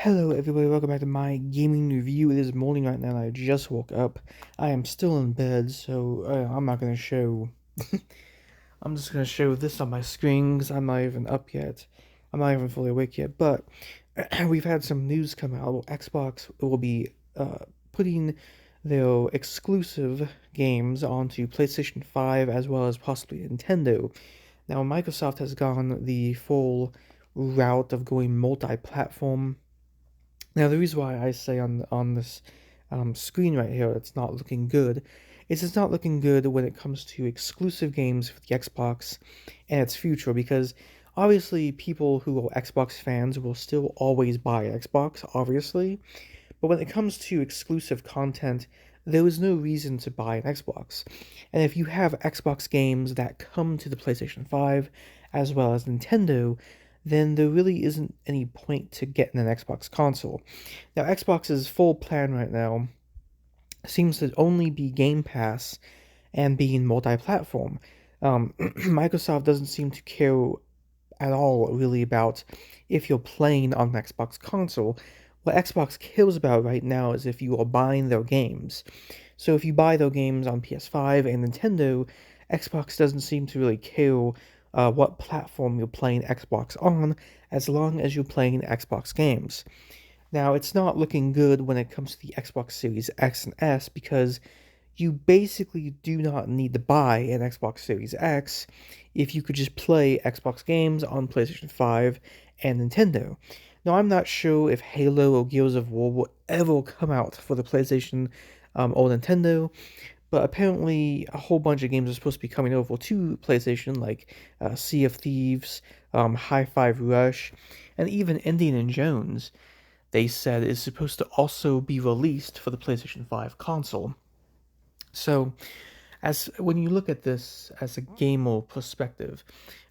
Hello everybody, welcome back to my gaming review. It is morning right now and I just woke up. I am still in bed, so I'm not going to show... I'm just going to show this on my screen because I'm not even up yet. I'm not even fully awake yet, but we've had some news come out. Xbox will be putting their exclusive games onto PlayStation 5 as well as possibly Nintendo. Now, Microsoft has gone the full route of going multi-platform. Now, the reason why I say on this screen right here it's not looking good is it's not looking good when it comes to exclusive games for the Xbox and its future, because obviously people who are Xbox fans will still always buy Xbox, obviously, but when it comes to exclusive content, there is no reason to buy an Xbox. And if you have Xbox games that come to the PlayStation 5 as well as Nintendo, then there really isn't any point to getting an Xbox console. Now, Xbox's full plan right now seems to only be Game Pass and being multi-platform. Microsoft doesn't seem to care at all really about if you're playing on an Xbox console. What Xbox cares about right now is if you are buying their games. So if you buy their games on PS5 and Nintendo, Xbox doesn't seem to really care what platform you're playing Xbox on, as long as you're playing Xbox games. Now, it's not looking good when it comes to the Xbox Series X and S, because you basically do not need to buy an Xbox Series X if you could just play Xbox games on PlayStation 5 and Nintendo. Now, I'm not sure if Halo or Gears of War will ever come out for the PlayStation or Nintendo, but apparently a whole bunch of games are supposed to be coming over to PlayStation, like Sea of Thieves, Hi-Fi Rush, and even Indiana Jones, they said is supposed to also be released for the PlayStation 5 console. So, as when you look at this as a gamer perspective,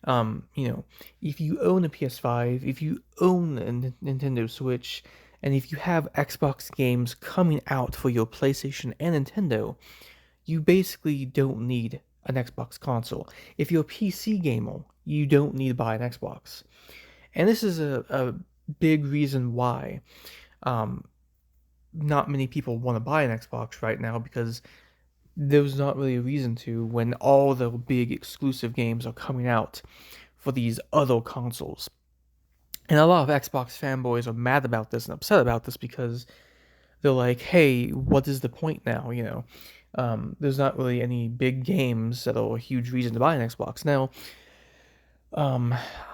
if you own a PS5, if you own a Nintendo Switch, and if you have Xbox games coming out for your PlayStation and Nintendo, you basically don't need an Xbox console. If you're a PC gamer, you don't need to buy an Xbox. And this is a big reason why not many people want to buy an Xbox right now, because there's not really a reason to when all the big exclusive games are coming out for these other consoles. And a lot of Xbox fanboys are mad about this and upset about this because they're like, hey, what is the point now? There's not really any big games that are a huge reason to buy an Xbox. Now, um,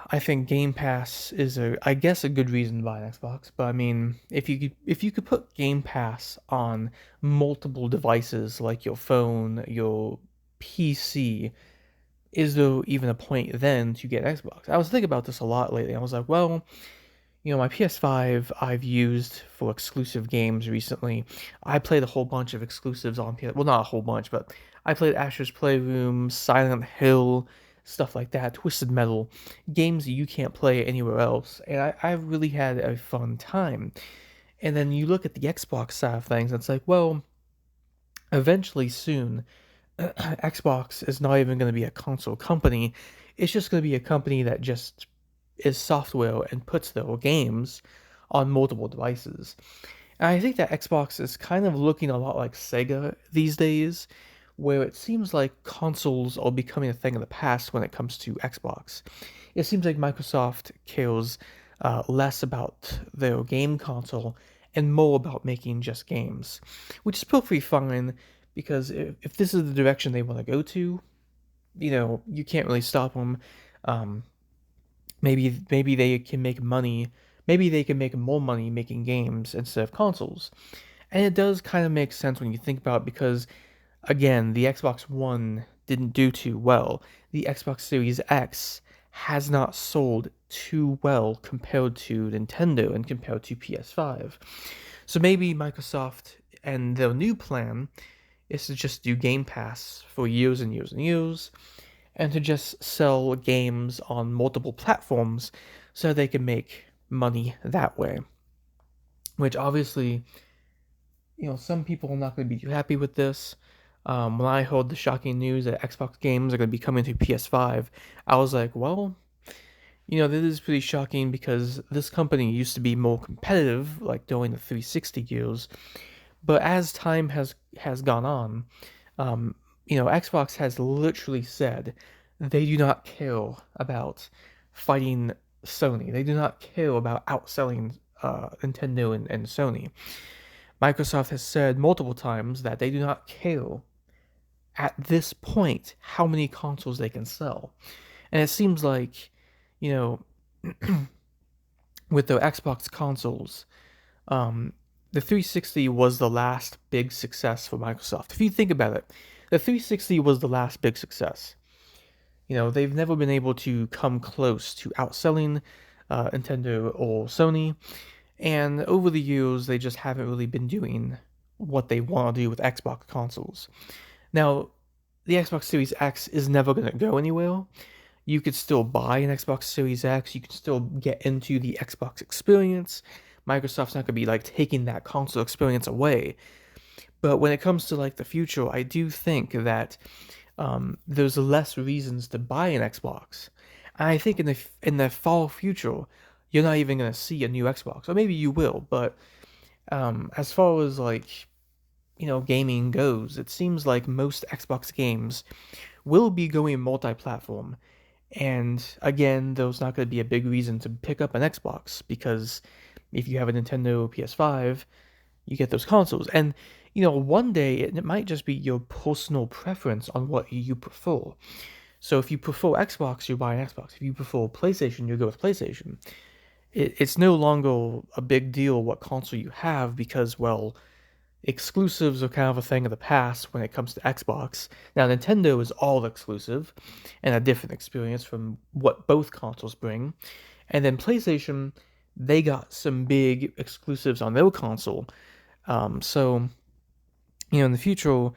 I think Game Pass is I guess a good reason to buy an Xbox. But I mean, if you could put Game Pass on multiple devices like your phone, your PC, is there even a point then to get Xbox? I was thinking about this a lot lately. I was like, well, my PS5 I've used for exclusive games recently. I played a whole bunch of exclusives on PS. Well, not a whole bunch, but I played Asher's Playroom, Silent Hill, stuff like that, Twisted Metal, games that you can't play anywhere else, and I really had a fun time. And then you look at the Xbox side of things, and it's like, well, eventually soon, Xbox is not even going to be a console company. It's just going to be a company that just is software and puts their games on multiple devices. And I think that Xbox is kind of looking a lot like Sega these days, where it seems like consoles are becoming a thing of the past when it comes to Xbox. It seems like Microsoft cares less about their game console and more about making just games, which is perfectly fine, because if this is the direction they want to go to, you can't really stop them. Um, maybe they can make money. Maybe they can make more money making games instead of consoles. And it does kind of make sense when you think about it, because again, the Xbox One didn't do too well. The Xbox Series X has not sold too well compared to Nintendo and compared to PS5. So maybe Microsoft and their new plan is to just do Game Pass for years and years and years, and to just sell games on multiple platforms so they can make money that way. Which obviously, some people are not going to be too happy with this. When I heard the shocking news that Xbox games are going to be coming to PS5, I was like, well, This is pretty shocking because this company used to be more competitive, like during the 360 years. But as time has gone on, Xbox has literally said they do not care about fighting Sony. They do not care about outselling Nintendo and Sony. Microsoft has said multiple times that they do not care at this point how many consoles they can sell. And it seems like, you know, with the Xbox consoles, the 360 was the last big success for Microsoft. If you think about it, the 360 was the last big success. They've never been able to come close to outselling Nintendo or Sony, and over the years, they just haven't really been doing what they want to do with Xbox consoles. Now, the Xbox Series X is never going to go anywhere. You could still buy an Xbox Series X. You can still get into the Xbox experience. Microsoft's not going to be like taking that console experience away. But when it comes to like the future, I do think that there's less reasons to buy an Xbox. And I think in the far future, you're not even gonna see a new Xbox, or maybe you will. But as far as like gaming goes, it seems like most Xbox games will be going multi-platform. And again, there's not going to be a big reason to pick up an Xbox because if you have a Nintendo PS5, you get those consoles. And one day it might just be your personal preference on what you prefer. So if you prefer Xbox, you buy an Xbox. If you prefer PlayStation, you go with PlayStation. It's no longer a big deal what console you have because, well, exclusives are kind of a thing of the past when it comes to Xbox. Now, Nintendo is all exclusive and a different experience from what both consoles bring. And then PlayStation, they got some big exclusives on their console. So, in the future,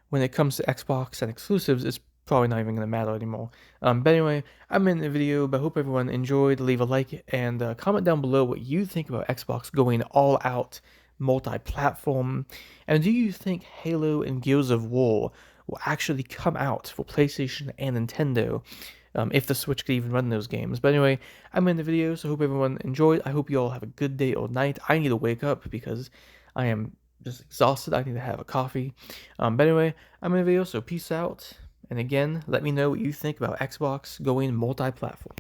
when it comes to Xbox and exclusives, it's probably not even going to matter anymore. But anyway, I'm in the video, but I hope everyone enjoyed. Leave a like and comment down below what you think about Xbox going all out multi-platform. And do you think Halo and Gears of War will actually come out for PlayStation and Nintendo? If the Switch could even run those games. But anyway, I'm in the video, so I hope everyone enjoyed. I hope you all have a good day or night. I need to wake up because I am just exhausted. I need to have a coffee. But anyway, I'm in the video, so peace out. And again, let me know what you think about Xbox going multi-platform.